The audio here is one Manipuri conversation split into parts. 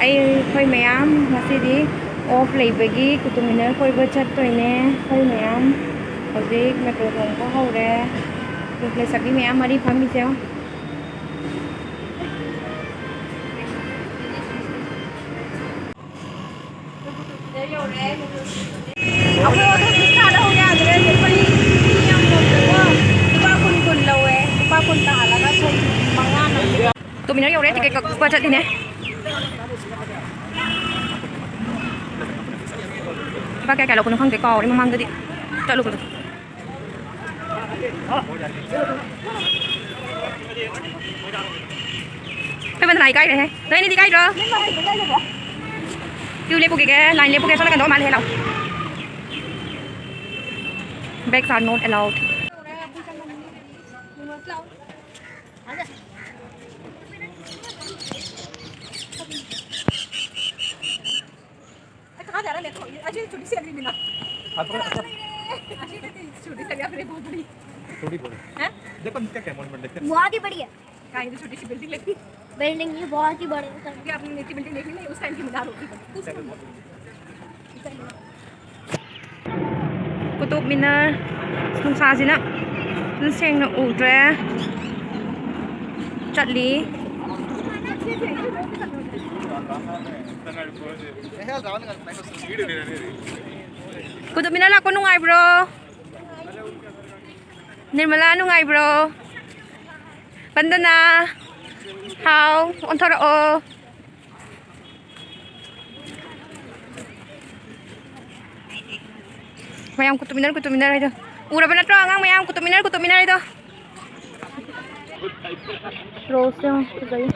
ꯑꯩꯈꯣꯏ ꯃꯌꯥꯝ ꯉꯁꯤꯗꯤ ꯑꯣꯐ ꯂꯩꯕꯒꯤ ꯀꯨꯇꯨꯃꯤꯅꯔ ꯀꯣꯏꯕ ꯆꯠꯇꯣꯏꯅꯦ ꯑꯩꯈꯣꯏ ꯃꯌꯥꯝ ꯍꯧꯖꯤꯛ ꯃꯦꯇ꯭ꯔꯣ ꯇꯣꯡꯕ ꯍꯧꯔꯦ ꯂꯩꯁꯥꯕꯤ ꯃꯌꯥꯝ ꯃꯔꯤ ꯐꯝꯃꯤꯁꯦ ꯑꯩꯈꯣꯏ ꯑꯣꯇꯣ ꯔꯤꯛꯁꯥꯗ ꯍꯧ ꯌꯥꯗ꯭ꯔꯦ ꯑꯩꯈꯣꯏ ꯃꯤ ꯌꯥꯝꯗꯕꯀꯣ ꯂꯨꯄꯥ ꯀꯨꯟ ꯂꯧꯋꯦ ꯂꯨꯄꯥ ꯀꯨꯟ ꯇꯥꯍꯜꯂꯒ ꯑꯩꯈꯣꯏ ꯃꯉꯥ ꯅꯪꯉꯦ ꯇꯨꯃꯤꯟꯅꯔ ꯌꯧꯔꯦ ꯇꯤꯀꯦꯠ ꯀꯛꯄ ꯆꯠꯂꯤꯅꯦ ꯂꯨꯄꯥ ꯀꯌꯥ ꯂꯧꯕꯅꯣ ꯈꯪꯗꯦ ꯀꯥꯎꯔꯦ ꯃꯃꯥꯡꯗꯗꯤ ꯆꯠꯂꯨꯕꯗꯣ cái bên này cây này đây đi cây rồi kêu lên cái line lên cái số cái đó mà lên đâu bags are not allowed बहुत ही बढ़िया छोटी सी बिल्डिंग लगती बिल्डिंग ये बहुत ही बड़ी आपने नीचे बिल्डिंग देखी नहीं उस टाइम की मीनार होती कुतुब मीनार नुंसासिना सेंगना उद्रे चटली कुतुब मीनार लाको नुंगाइब्रो निर्मला नुंगाइब्रो बंदना how अन्थरओ mayam kutub minar itu ura benar tuh angang mayam kutub minar itu rose yang kayak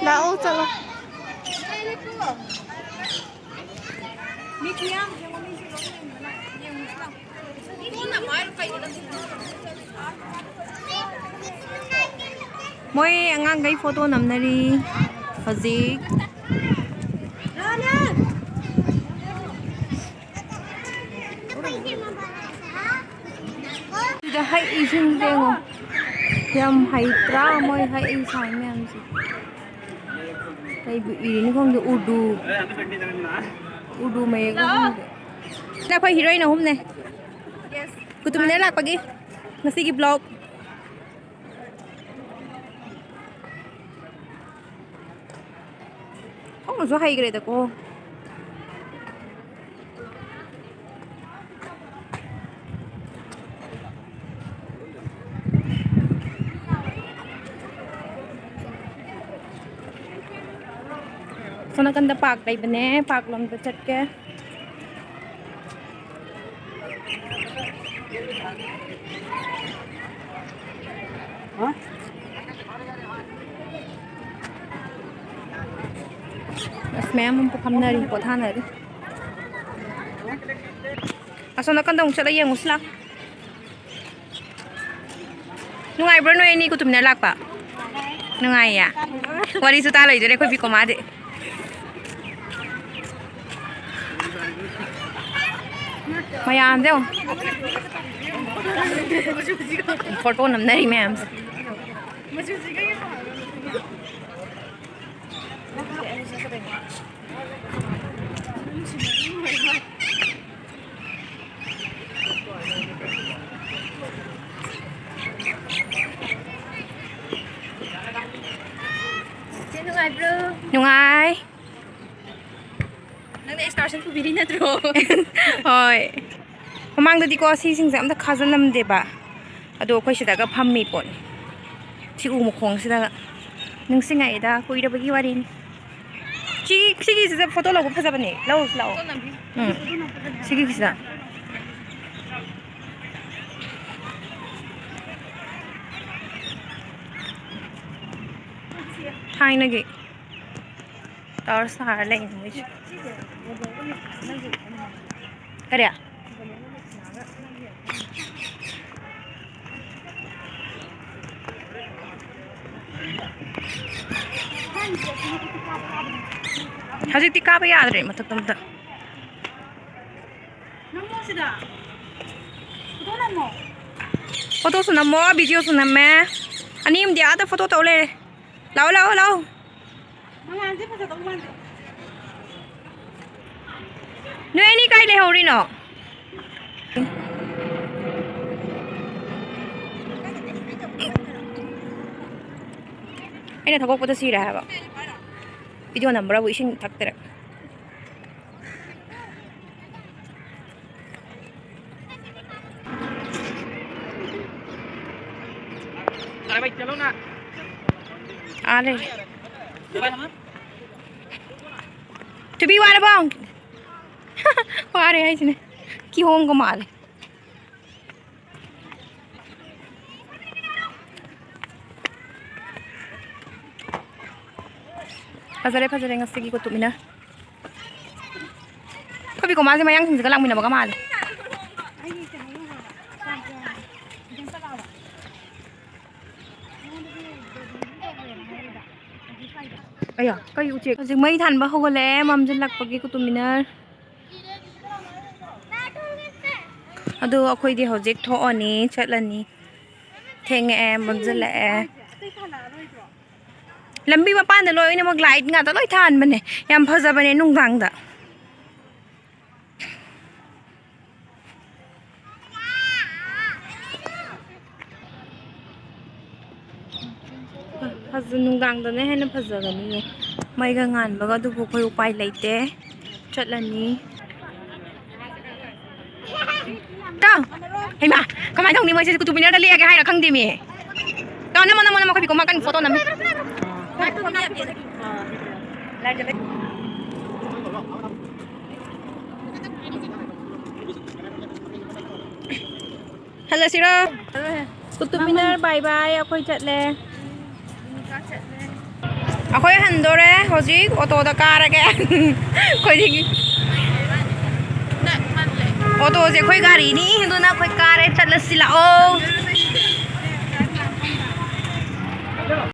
Đâu chalo. Moi angang gai photo namnari hazik da hai ising dengo yam hai tra moi hai isai myam si kai bu irini khong de urdu mai ko na khoi heroine hum ne yes kutumine lak pagi ngasi gi vlog không số hay cái này cô Sana kanda park kay bane park lom to chat ke ha Mas ma'am mo pukam na rin po thana rin Asana kanda ung chala yang usla Nungai bro no ini kutum na lak pa Nungai ya Wari su talo idore ko bi komade Mayam deo Photo nam nari ma'am Nungai Nang excursion ko bili na tro Hoy Mamang dadi ko si sing sam da khazalam de ba ado khoi sida ga phammi pon si u mo khong sida ning singa ida koi da bagi warin sigi sida photo lago phaja bane lao sigi sida thai na ge ꯇꯧꯔ ꯁꯥꯔ ꯂꯩ ꯃꯣꯏꯁꯨ ꯀꯔꯤ ꯍꯧꯖꯤꯛꯇꯤ ꯀꯥꯕ ꯌꯥꯗ꯭ꯔꯦ ꯃꯊꯛꯇ ꯑꯝꯇ ꯐꯣꯇꯣꯁꯨ ꯅꯝꯃꯣ ꯚꯤꯗꯤꯑꯣꯁꯨ ꯅꯝꯃꯦ ꯑꯅꯤ ꯑꯃꯗꯤ ꯑꯥꯗ ꯐꯣꯇꯣ ꯇꯧ ꯂꯩꯔꯦ ꯂꯥꯛꯑꯣ ꯂꯥꯛꯑꯣ ꯂꯥꯛꯑꯣ ꯅꯣꯏ ꯑꯅꯤ ꯀꯥꯏ ꯂꯩꯍꯧꯔꯤꯅꯣ ꯑꯩꯅ ꯊꯕꯛꯄꯗ ꯁꯤꯔꯦ ꯍꯥꯏꯕ ꯚꯤꯗꯤꯑꯣ ꯅꯝꯕ꯭ꯔꯕꯨ ꯏꯁꯤꯡ ꯊꯛꯇꯔꯦ आले थुबी वाला बांग वारे है इसने की होंग को माले फजरे ngasi ki ko tumina ko bi ko ma se mayang sing ka lang mina ba ka male अया कई उचे हजिक मई थानबा हगले ममजन लाकपगी कुतुमिना अदो अखोइदि हजिक थोअनी चटलनी थेंगे ममजन लाए लंबी मपान द लोइने मग लाइट nga ta loi than bane yam phajabane nungdang da फजन नुंगांग दने हेन फजगनी मैगा ngan baga du bu khoi upai leite chatlani ta heima kamai thong ni moi se ku tu bina da le ga hai ra khang di mi ta na ma ko bi ko ma kan photo na mi hello siro kutub minar bye bye akhoi chatle akhoi handore hojik auto da car age khoi digi auto je khoi gari ni hinduna khoi car e chatlasi la o